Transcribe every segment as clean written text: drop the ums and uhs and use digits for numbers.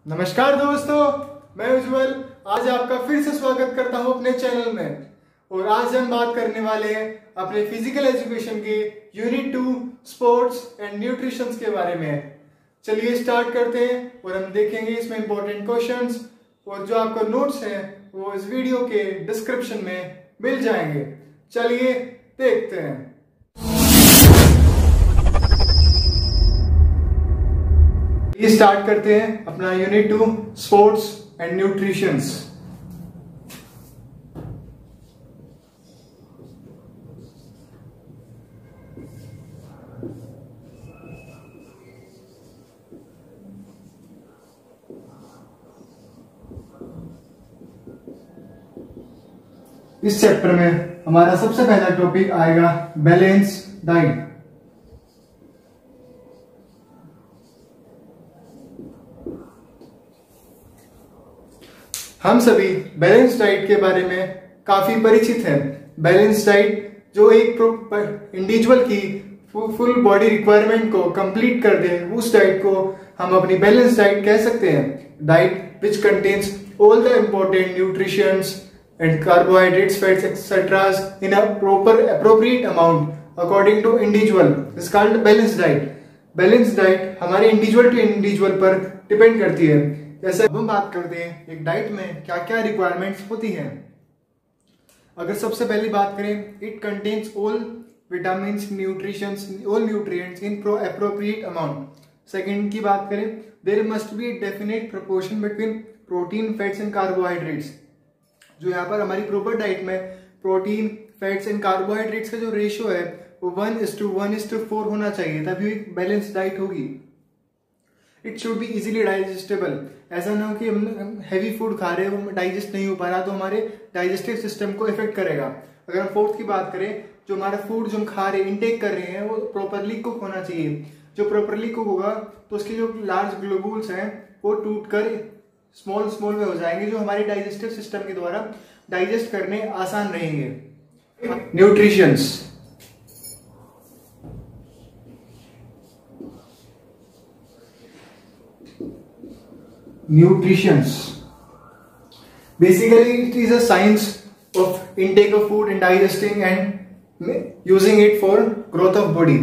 नमस्कार दोस्तों, मैं उज्जवल आज आपका फिर से स्वागत करता हूं अपने चैनल में। और आज हम बात करने वाले हैं अपने फिजिकल एजुकेशन के यूनिट 2 स्पोर्ट्स एंड न्यूट्रिशन के बारे में। चलिए स्टार्ट करते हैं और हम देखेंगे इसमें इंपॉर्टेंट क्वेश्चंस, और जो आपको नोट्स हैं वो इस वीडियो के डिस्क्रिप्शन में मिल जाएंगे। चलिए देखते हैं। ये स्टार्ट करते हैं अपना यूनिट 2 स्पोर्ट्स एंड न्यूट्रिशंस। इस चैप्टर में हमारा सबसे पहला टॉपिक आएगा बैलेंस डाइट। हम सभी बैलेंस डाइट के बारे में काफी परिचित हैं। बैलेंस डाइट जो एक इंडिविजुअल की फुल बॉडी रिक्वायरमेंट को कंप्लीट कर दे, उस डाइट को हम अपनी बैलेंस डाइट कह सकते हैं। Diet which contains all the important nutritions and carbohydrates, fats, etc. in a appropriate amount according to individual is called balanced diet. Balanced diet हमारे इंडिविजुअल टू इंडिविजुअल पर डिपेंड करती है। जैसे अब हम बात करते हैं एक डाइट में क्या क्या रिक्वायरमेंट्स होती हैं। अगर सबसे पहली बात करें, it contains all vitamins, nutritions, all nutrients in appropriate amount. Second की बात करें, there must be definite proportion between protein, fats and carbohydrates. जो यहाँ पर हमारी प्रॉपर डाइट में प्रोटीन, फैट्स एंड कार्बोहाइड्रेट्स का जो रेशियो है वो 1:1:4 होना चाहिए, तभी एक बैलेंस डाइट होगी। It should be easily digestible. ऐसा ना हो कि हम हैवी फूड खा रहे हैं, वो डाइजेस्ट नहीं हो पा रहा तो हमारे डाइजेस्टिव सिस्टम को इफेक्ट करेगा। अगर हम फोर्थ की बात करें, जो हमारा फूड जो हम खा रहे हैं, इनटेक कर रहे हैं, वो प्रॉपरली कुक होना चाहिए। जो प्रॉपरली कुक होगा तो उसके जो लार्ज ग्लोबुल्स हैं वो टूट कर स्मॉल में हो जाएंगे, जो हमारे डाइजेस्टिव सिस्टम के द्वारा डाइजेस्ट करने आसान रहेंगे। Nutritions, basically it is a science of intake of food and digesting and using it for growth of body.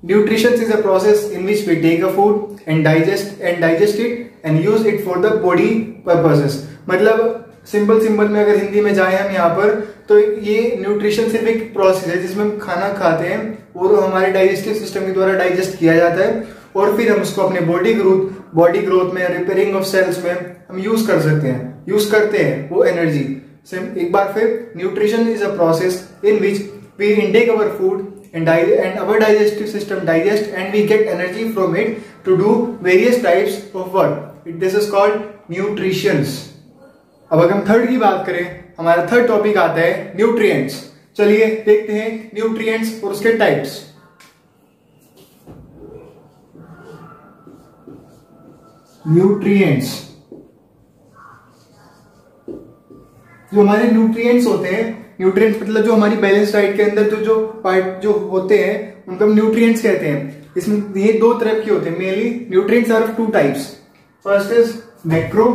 Nutrition is a process in which we take a food and digest it and use it for the body purposes. मतलब simple में अगर हिंदी में जाए हम यहाँ पर, तो ये न्यूट्रिशन सिर्फ एक प्रोसेस है जिसमें हम खाना खाते हैं और हमारे डाइजेस्टिव सिस्टम के द्वारा डाइजेस्ट किया जाता है, और फिर हम उसको अपने बॉडी ग्रोथ में, रिपेयरिंग ऑफ सेल्स में हम यूज करते हैं वो एनर्जी। एक बार फिर, nutrition is a process in which we intake our food and our digestive system digest and we get energy from it to do various types of work. This is called nutritions. अब अगर हम third की बात करें, हमारा third topic आता है nutrients. चलिए देखते हैं न्यूट्रिएंट्स और उसके टाइप्स। न्यूट्रिएंट्स, जो हमारे न्यूट्रिएंट्स होते हैं, न्यूट्रिएंट्स मतलब जो हमारी बैलेंस डाइट के अंदर जो पार्ट जो होते हैं उनको हम न्यूट्रिएंट्स कहते हैं। इसमें ये दो तरह के होते हैं mainly. Nutrients are of two types. First is macro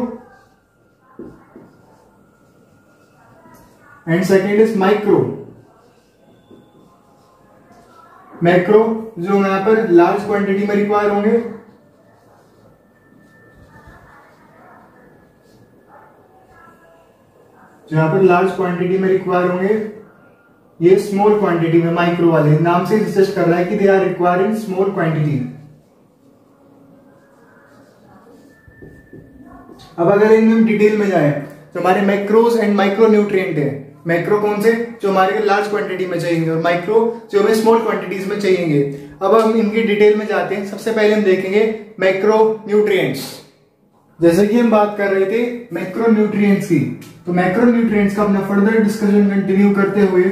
and second is micro. Macro जो यहां पर लार्ज क्वांटिटी में रिक्वायर होंगे, जहां पर लार्ज क्वांटिटी में रिक्वायर होंगे, ये स्मॉल क्वांटिटी में माइक्रो वाले नाम से सजेस्ट कर रहा है कि they are required in small quantity. अब अगर इनमें डिटेल में जाए तो हमारे मैक्रोस एंड माइक्रो न्यूट्रिएंट है। मैक्रो कौन से, जो हमारे लार्ज क्वांटिटी में चाहिए, और माइक्रो जो हमें स्मॉल क्वांटिटीज में चाहिए। अब हम इनकी डिटेल में जाते हैं। सबसे पहले हम देखेंगे मैक्रो न्यूट्रिएंट्स। जैसे कि हम बात कर रहे थे मैक्रो न्यूट्रिएंट्स की, तो मैक्रो न्यूट्रिएंट्स का अपना फर्दर डिस्कशन कंटिन्यू करते हुए,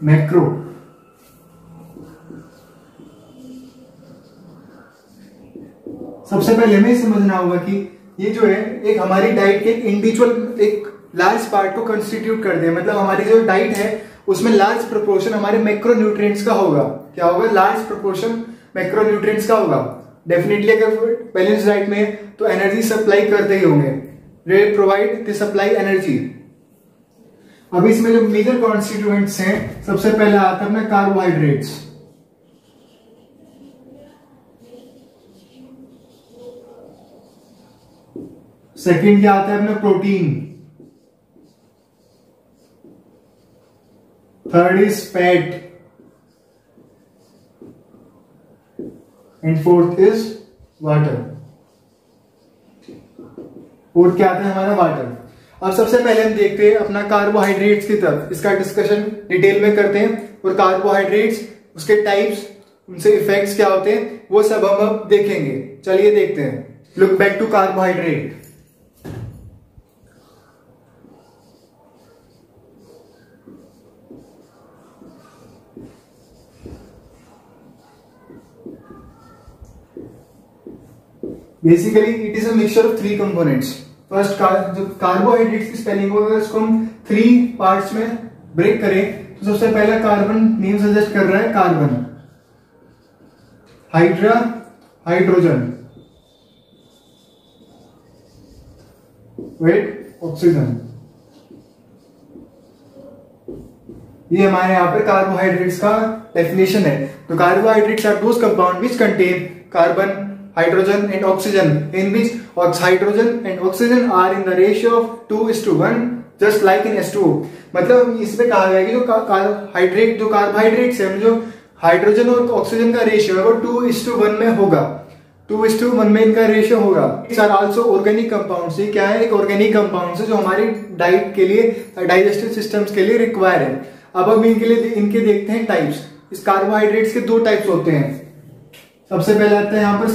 मैक्रो सबसे पहले हमें समझना होगा कि ये जो है एक हमारी डाइट के इंडिविजुअल एक लार्ज पार्ट को कंस्टिट्यूट कर दे। मतलब हमारी जो डाइट है उसमें लार्ज प्रोपोर्शन हमारे मैक्रोन्यूट्रिएंट्स का होगा। क्या होगा? लार्ज प्रोपोर्शन मैक्रोन्यूट्रिएंट्स का होगा। डेफिनेटली अगर बैलेंस डाइट में है तो एनर्जी सप्लाई करते ही होंगे, they provide, they supply energy. अब इसमें जो मेजर कॉन्स्टिट्यूएंट्स हैं, सबसे पहले आता है अपना कार्बोहाइड्रेट्स, सेकंड क्या आता है अपना protein, third is fat and fourth is water. Fourth क्या आता है हमारा वाटर। अब सबसे पहले हम देखते हैं अपना कार्बोहाइड्रेट्स की तरफ, इसका डिस्कशन डिटेल में करते हैं और कार्बोहाइड्रेट्स, उसके टाइप्स, उनसे इफेक्ट्स क्या होते हैं वो सब हम अब देखेंगे। चलिए देखते हैं। Look back to carbohydrate. Basically it is a mixture of three components. First जो कार्बोहाइड्रेट्स की स्पेलिंग होगा इसको हम थ्री पार्ट्स में ब्रेक करें तो सबसे पहला कार्बन नेम सजेस्ट कर रहा है carbon, hydra hydrogen, with oxygen. ये हमारे यहाँ पर कार्बोहाइड्रेट्स का डेफिनेशन है। तो carbohydrates are those compound which contain carbon, hydrogen and oxygen, in which hydrogen and oxygen are in the ratio of 2:1 just like in H2O। मतलब इसमें कहा गया है कि जो कार्बोहाइड्रेट्स है, जो हाइड्रोजन और ऑक्सीजन का रेशियो है वो 2:1 में होगा, 2:1 में इनका रेशियो होगा। It's are also organic compounds. ये क्या है, एक ऑर्गेनिक कंपाउंड्स है जो हमारी डाइट के लिए, डाइजेस्टिव सिस्टम्स के लिए रिक्वायर है। अब हम इनके देखते हैं टाइप्स। इस कार्बोहाइड्रेट्स के दो टाइप्स होते हैं। सबसे पहले आता है यहां पर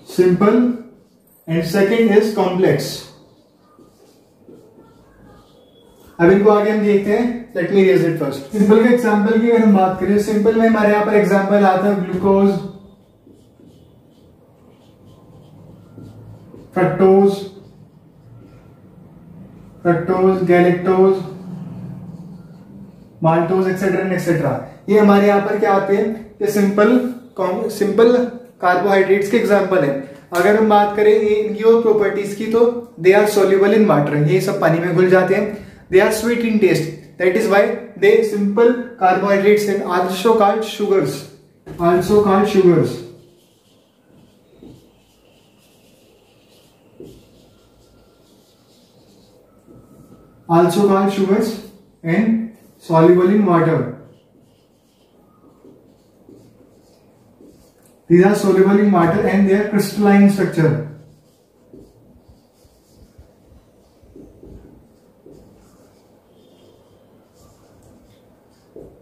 simple and second is complex. अब इनको आगे हम देखते हैं। Let me raise it first. Simple के एग्जांपल की अगर हम बात करें, सिंपल में हमारे यहां पर एग्जांपल आता है glucose, fructose, galactose, maltose etcetera. ये हमारे यहाँ पर क्या आते हैं, ये सिंपल कार्बोहाइड्रेट्स के एग्जांपल है। अगर हम बात करें इनकी और प्रॉपर्टीज की तो they are soluble in water, ये सब पानी में घुल जाते हैं। They are sweet in taste, that is why they simple carbohydrates and also called sugars, and soluble in water. These are soluble in water and they are crystalline structure.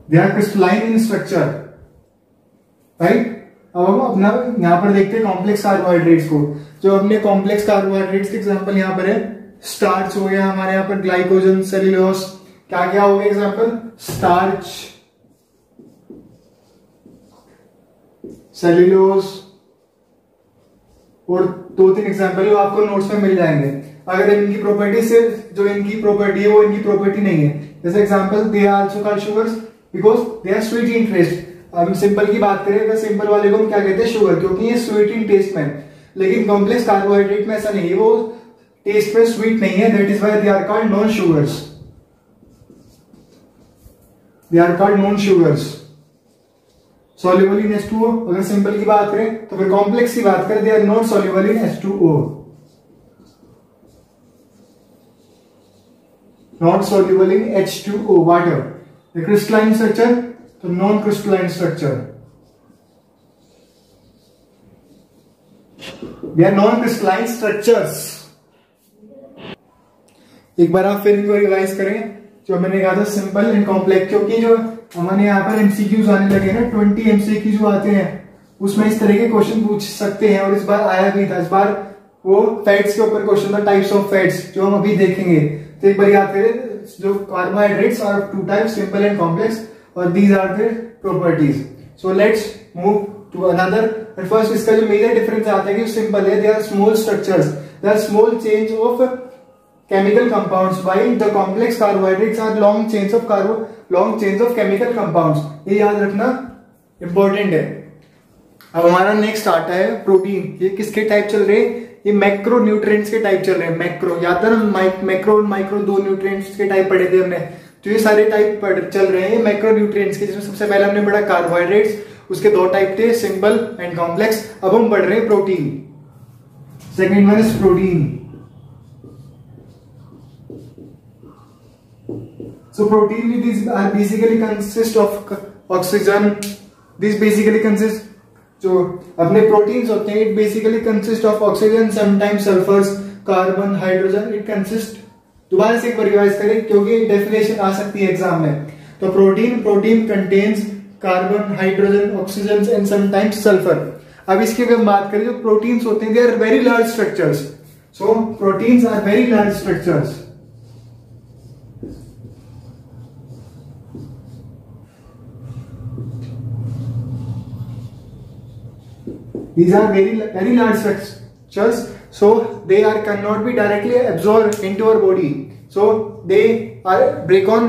They are crystalline in structure, right? अब हम अपना यहां पर देखते हैं complex carbohydrates को। जो अपने कॉम्प्लेक्स कार्बोहाइड्रेट्स के एग्जांपल यहां पर है, स्टार्च हो गया हमारे यहाँ पर, ग्लाइकोजन, सेल्यूलोज, क्या हो गया एग्जांपल, स्टार्च, सेल्यूलोज, और दो तीन एग्जांपल वो आपको नोट्स में मिल जाएंगे। अगर इनकी प्रॉपर्टी से जो इनकी प्रॉपर्टी है वो इनकी प्रॉपर्टी नहीं है, जैसे example they are also called sugars because they are sweet in taste. अब सिंपल की बात करें, अगर सिंपल वाले को हम क्या कहते हैं, शुगर, क्योंकि ये स्वीट इन टेस्ट में। लेकिन कॉम्प्लेक्स कार्बोहाइड्रेट में ऐसा नहीं है, वो टेस्ट में स्वीट नहीं है, that is why they are called non sugars. They are called non-sugars, soluble in H2O। अगर सिंपल की बात करें तो फिर कॉम्प्लेक्स की बात करें, they are not soluble in H2O, not soluble in H2O water। The crystalline structure तो non-crystalline structure, they are non-crystalline structures। एक बार आप फिर इनको रिवाइज करें जो मैंने कहा था सिंपल एंड कॉम्प्लेक्स, क्योंकि जो हमारे यहाँ पर एमसीक्यूज आने लगे ना, 20 एमसीक्यू जो आते हैं उसमें इस तरह के क्वेश्चन पूछ सकते हैं, और इस बार आया भी था। इस बार वो फैट्स के ऊपर क्वेश्चन था, टाइप्स ऑफ फैट्स, जो हम अभी देखेंगे। तो एक बार याद करें, जो carbohydrates are two types, simple and complex, और these are their properties. So let's move to another. First इसका जो मेजर डिफरेंस आता है कि सिंपल है, they are small structures, they are small change of chemical compounds, while the complex carbohydrates are long chains of chemical compounds। ये याद रखना, important है। अब हमारा नेक्स्ट आता है प्रोटीन। ये किसके टाइप चल रहे हैं? ये मैक्रो न्यूट्रिएंट्स के टाइप चल रहे हैं। मैक्रो, याद है ना, मैक्रो और माइक्रो दो न्यूट्रिएंट्स के टाइप पढ़े थे हमने। तो ये सारे टाइप चल रहे हैं मैक्रो न्यूट्रिएंट्स के, जिसमें सबसे पहले हमने पढ़ा कार्बोहाइड्रेट्स, उसके दो टाइप थे, सिंपल एंड कॉम्प्लेक्स। अब हम पढ़ रहे हैं protein. Second one is protein. So protein these are basically consist of oxygen. These basically consist, जो अपने प्रोटीन्स होते हैं, it basically consist of oxygen, sometimes sulfurs, carbon, hydrogen. It consist, दोबारा से एक बार रिवाइज करें क्योंकि डेफिनेशन आ सकती है एग्जाम में। तो protein contains carbon, hydrogen, oxygen and sometimes sulphur. अब इसकी अगर बात करें, जो प्रोटीन्स होते हैं, they are very large structures. So proteins are very large structures. These are very large structures, so they cannot be directly absorbed into our body. So they are broken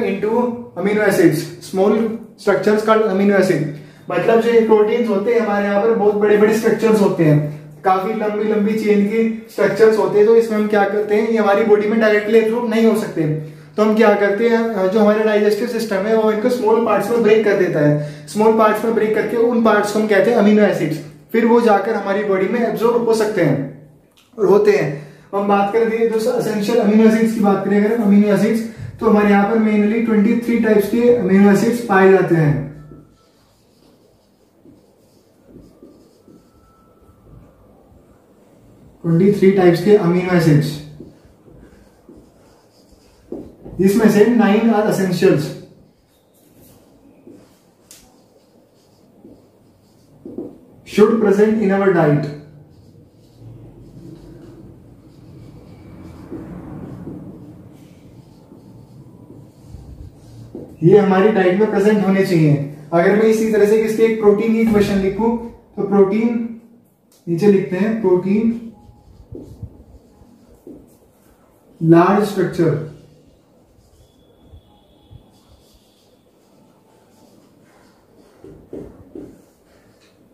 into amino acids, small structures called amino acid. मतलब जो proteins होते हैं हमारे यहाँ पर बहुत बड़े बड़े स्ट्रक्चर्स होते हैं, काफी लंबी लंबी चेन की स्ट्रक्चर्स होते हैं। तो इसमें हम क्या करते हैं, ये हमारी बॉडी में डायरेक्टली एब्जॉर्ब नहीं हो सकते। तो हम क्या करते हैं, जो हमारा डाइजेस्टिव सिस्टम है वो इनको स्मॉल पार्ट्स में ब्रेक कर देता है। स्मॉल पार्ट्स में ब्रेक करके उन पार्ट्स को हम कहते हैं अमीनो एसिड्स। फिर वो जाकर हमारी बॉडी में एब्जॉर्ब हो सकते हैं और होते हैं। हम बात करें जो एसेंशियल अमीनो एसिड्स की बात करें, अगर अमीनो एसिड्स, तो हमारे यहाँ पर मेनली 23 टाइप्स के अमीनो एसिड्स पाए जाते हैं। टाइप्स के अमीनो एसिड्स, जिसमें से 9 are essentials. Should present in our diet. ये हमारी डाइट में प्रेजेंट होने चाहिए। अगर मैं इसी तरह से किसके एक प्रोटीन की इक्वेशन लिखूं, तो प्रोटीन नीचे लिखते हैं, protein large structure,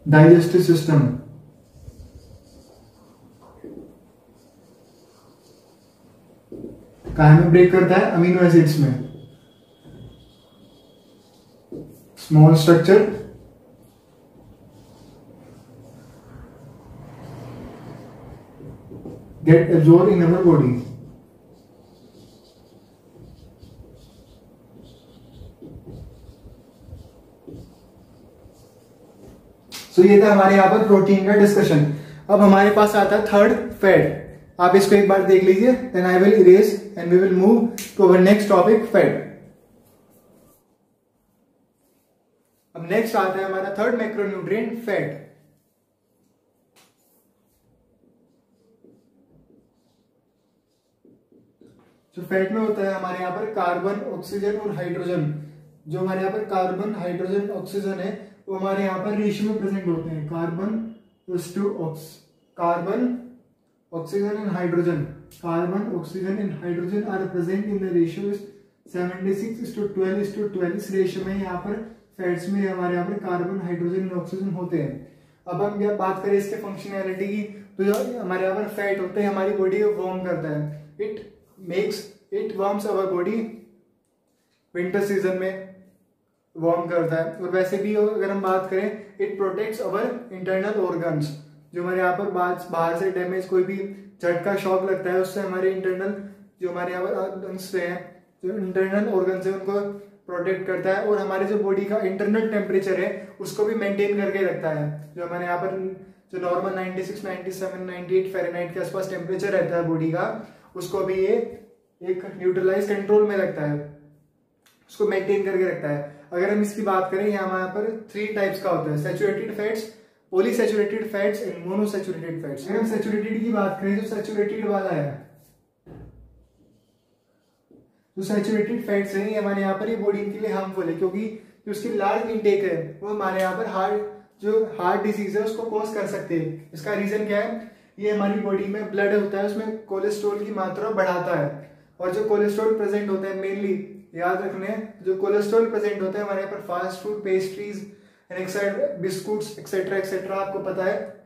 digestive system, कहाँ में ब्रेक करता है, अमीनो एसिड्स में। Small structure, get absorb in our body. तो ये था हमारे यहाँ पर प्रोटीन का डिस्कशन। अब हमारे पास आता है थर्ड, फैट। आप इसको एक बार देख लीजिए, then I will erase and we will move to our next topic, fat. अब नेक्स्ट आता है हमारा थर्ड मैक्रोन्यूट्रिएंट, फैट। जो फैट में होता है हमारे यहाँ पर कार्बन, ऑक्सीजन और हाइड्रोजन। जो हमारे यहाँ पर कार्बन, हाइड्रोजन, ऑक्सीजन है, वो हमारे यहाँ पर रेशियो में प्रेजेंट होते हैं। Carbon, oxygen and hydrogen. Carbon, oxygen and hydrogen are present in the ratio 76:12:12। इस रेशियो में यहाँ पर फैट्स में हमारे यहाँ पर कार्बन, हाइड्रोजन और ऑक्सीजन होते हैं। अब हम क्या बात करें इसके फंक्शनैलिटी की, तो जो हमारे यहाँ पर फैट होते हैं हमारी बॉडी को वार्म करता है। It warms our body, winter season में वार्म करता है। और वैसे भी अगर हम बात करें, it protects our internal organs. जो हमारे यहाँ पर बाहर से डैमेज, कोई भी झटका, शॉक लगता है, उससे हमारे इंटरनल जो हमारे यहाँ पर ऑर्गन्स हैं, जो इंटरनल ऑर्गन्स है, उनको प्रोटेक्ट करता है। और हमारे जो बॉडी का इंटरनल टेम्परेचर है उसको भी मेंटेन करके रखता है। जो हमारे यहाँ पर जो नॉर्मल 96, 97, 98 फ़ारेनहाइट के आसपास टेम्परेचर रहता है बॉडी का, उसको भी ये एक न्यूट्रलाइज कंट्रोल में रखता है, उसको मेंटेन करके रखता है। अगर हम इसकी बात करें, यहाँ पर 3 टाइप्स का होता है, saturated fats, polysaturated fats and monosaturated fats. अगर हम सैचुरेटेड की बात करें, जो सैचुरेटेड वाला है, जो सैचुरेटेड फैट्स है, हमारे यहाँ पर ये बॉडी के लिए हार्मफुल है, क्योंकि जो उसकी लार्ज इंटेक है वो हमारे यहाँ पर हार्ट डिजीज है उसको कॉज कर सकते हैं। इसका रीजन क्या है, ये हमारी बॉडी में ब्लड होता है, उसमें कोलेस्ट्रॉल की मात्रा बढ़ाता है। और जो कोलेस्ट्रॉल प्रेजेंट होता है मेनली याद रखने हैं। जो कोलेस्ट्रॉल प्रेजेंट होता है हमारे यहाँ पर fast food, pastries and Exide biscuits etcetera etcetera, आपको पता है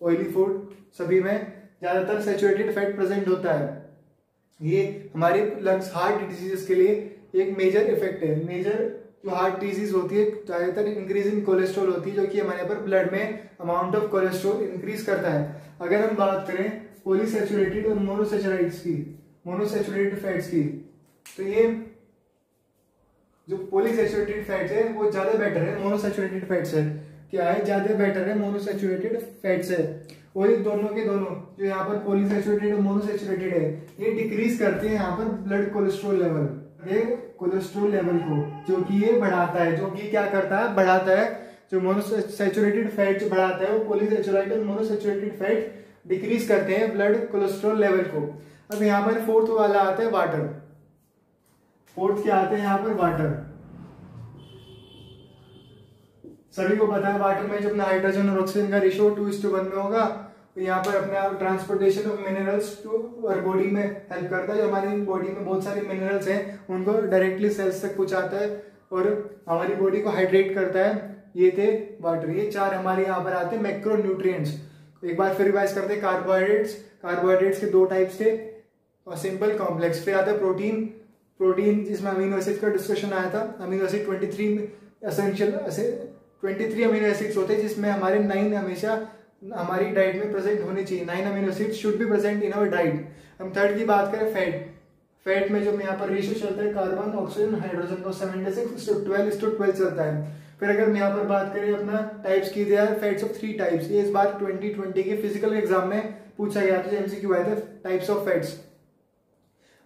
ऑयली फूड, सभी में ज्यादातर सैचुरेटेड फैट प्रेजेंट होता है। ये हमारे लंग्स हार्ट डिजीजेस के लिए एक मेजर इफेक्ट है। मेजर जो हार्ट डिजीज होती है ज्यादातर इंक्रीज इन कोलेस्ट्रॉल होती है, जो कि हमारे यहाँ पर ब्लड में अमाउंट ऑफ कोलेस्ट्रॉल इंक्रीज करता है। अगर हम बात करें पॉलीसैचुरेटेड और मोनोसैचुराइड्स की, मोनोसैचुरेटेड फैट्स की, तो ये जो पॉलीसैचुरेटेड फैट्स है वो ज्यादा बेटर है मोनोसैचुरेटेड फैट्स है। क्या है, ज्यादा बेटर है मोनोसैचुरेटेड फैट्स है। और ये दोनों के दोनों जो यहाँ पर पॉलीसैचुरेटेड और मोनोसैचुरेटेड है ये डिक्रीज करते हैं यहाँ पर ब्लड कोलेस्ट्रॉल लेवल, ये कोलेस्ट्रॉल लेवल को, जो कि ये बढ़ाता है, जो कि क्या करता है, बढ़ाता है। जो मोनोसैचुरेटेड फैट जो बढ़ाता है वो पॉलीसैचुराइड और मोनोसैचुरेटेड फैट डिक्रीज करते हैं ब्लड कोलेस्ट्रॉल लेवल को। अब यहाँ पर फोर्थ वाला आता है वाटर। फोर्थ क्या आता है यहाँ पर, वाटर। सभी को पता है वाटर में जो अपना हाइड्रोजन और ऑक्सीजन का रेशियो 2:1 में होगा। तो यहाँ पर अपने ट्रांसपोर्टेशन ऑफ मिनरल्स टू और बॉडी में हेल्प करता है। जो हमारी बॉडी में बहुत सारे मिनरल्स हैं उनको डायरेक्टली सेल्स तक पहुंचाता है और हमारी बॉडी को हाइड्रेट करता है। ये थे वाटर। ये 4 हमारे यहाँ पर आते हैं मैक्रो न्यूट्रिएंट्स। एक बार फिर रिवाइज करते हैं। कार्बोहाइड्रेट्स, कार्बोहाइड्रेट्स के 2 टाइप्स थे, और सिंपल कॉम्प्लेक्स। फिर आता है प्रोटीन, प्रोटीन जिसमें अमीनो एसिड का डिस्कशन आया था। Amino acid 23 essential 23 amino acids होते हैं, जिसमें हमारे 9 हमेशा हमारी डाइट में प्रेजेंट होनी चाहिए। 9 amino acid should be present in our diet. हम थर्ड की बात करें, फैट। फैट में जो यहाँ पर रेशियो चलता है कार्बन, ऑक्सीजन, हाइड्रोजन का 76:12 चलता है। फिर अगर हम यहाँ पर बात करें अपना टाइप्स की, दिया फैट्स ऑफ 3 टाइप्स। ये इस बार 2020 के फिजिकल एग्जाम में पूछा गया था, एमसीक्यू आया था। Types of fats,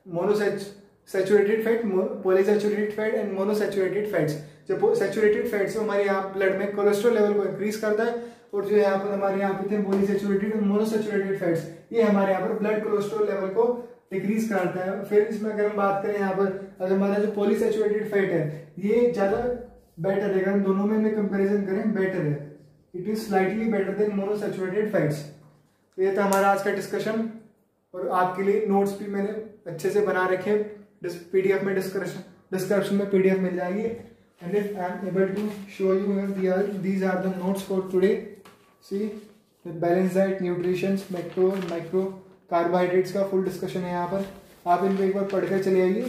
monosaturated fat, polysaturated fat and monosaturated fats. जो सैचुरेटेड फैट्स हमारे यहाँ ब्लड में कोलेस्ट्रॉल लेवल को इंक्रीज करता है, और जो यहाँ पर हमारे यहाँ पे थे पॉलीसैचुरेटेड और मोनोसैचुरेटेड फैट्स, ये हमारे यहाँ पर ब्लड कोलेस्ट्रॉल लेवल को डिक्रीज करता है। फिर इसमें अगर हम बात करें यहाँ पर, अगर हमारा जो पॉलीसैचुरेटेड फैट है ये ज्यादा बेटर है, अगर हम दोनों में कंपेरिजन करें बेटर है, it is slightly better than monosaturated fats. तो ये था हमारा आज का डिस्कशन, और आपके लिए नोट्स भी मैंने अच्छे से बना रखे, पीडीएफ में डिस्क्रिप्शन में पीडीएफ मिल जाएगी। And if I am able to show you here, these are the notes for today. See, the balanced diet, nutrition, macro, micro, carbohydrates का फुल डिस्कशन है यहाँ पर। आप इनको एक बार पढ़कर चले आइए,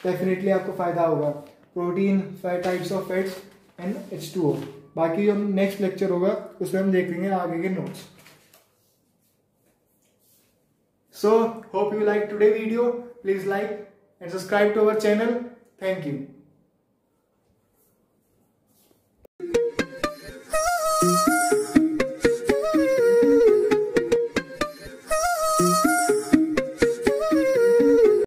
डेफिनेटली आपको फायदा होगा। Protein, fat, types of fats and H2O। बाकी जो नेक्स्ट लेक्चर होगा उसमें हम देखेंगे आगे के notes. So hope you like today video. Please like and subscribe to our channel. Thank you.